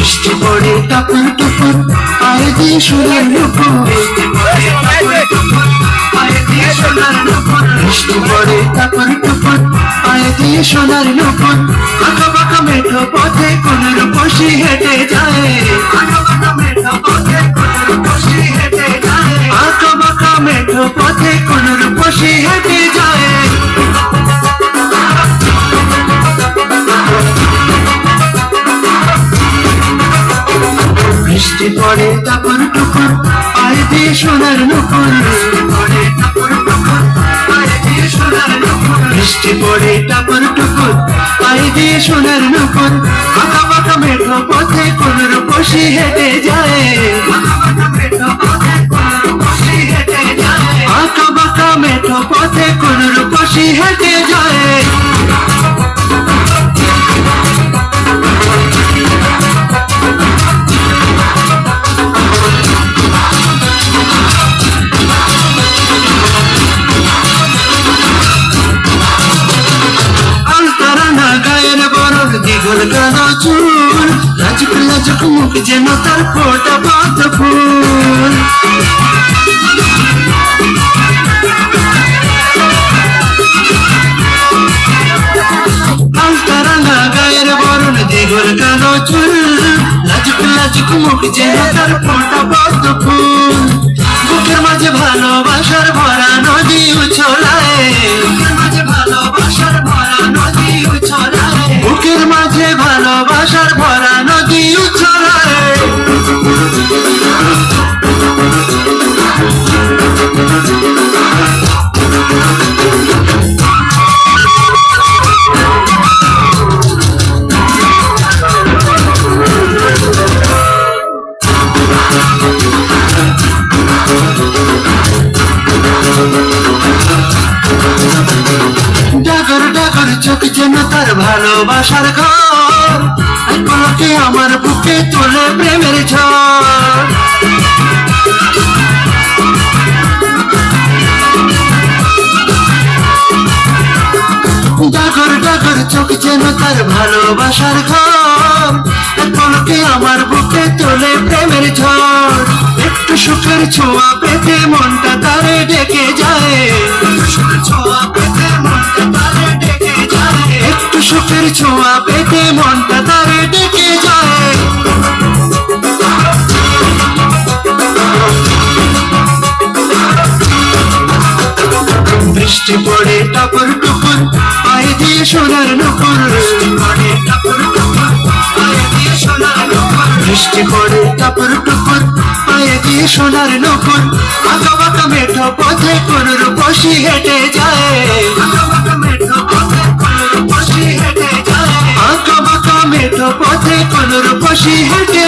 বৃষ্টি পড়ে টাপুর টুপুর পায়ে দিয়ে সোনার নুপুর বৃষ্টি পড়ে টাপুর টুপুর পায়ে দিয়ে সোনার নুপুর আঁকা বাঁকা মেঠো পথে কোন রূপসী হেঁটে যায় আঁকা বাঁকা মেঠো পথে কোন রূপসী হেঁটে যায় বৃষ্টি পড়ে টাপুর টুপুর পায়ে দিয়ে সোনার নুপুর বৃষ্টি পড়ে টাপুর টুপুর পায়ে দিয়ে সোনার নুপুর আঁকা বাঁকা মেঠো পথে কোন রূপসী হেঁটে যায় আঁকা বাঁকা মেঠো পথে কোন রূপসী হেঁটে যায় কালো চুল লাজুক লাজুক মুখ যেন তার ফোটা পদ্ম ফুল আলতারাঙা গায়ের বরণ দিগল কালো চুল লাজুক লাজুক মুখ যেন তার ফোটা পদ্ম ফুল বুকের মাঝে ভালোবাসার ভরা নদী উছলায় বুকের মাঝে ভালোবাসার ভরা নদী উছলায় ডাগর ডাগর চোখ যেন তার ভালোবাসার ঘর পলকে আমার বুকে তোলে প্রেমের ঝড় ডাগর ডাগর চোখ যেন তার ভালোবাসার ঘর পলকে আমার বুকে তোলে প্রেমের ঝড় একটু সুখের ছোঁয়া পেতে মনটা তারে ডেকে যায় একটু সুখের ছোঁয়া পেতে মনটা তারে ডেকে যায় বৃষ্টি পড়ে টাপুর টুপুর পায়ে দিয়ে সোনার নুপুর বৃষ্টি পড়ে টাপুর টুপুর পায়ে দিয়ে সোনার নুপুর আঁকা বাঁকা মেঠো পথে কোন রূপসী হেঁটে যায় আঁকা বাঁকা মেঠো পথে কোন রূপসী হেঁটে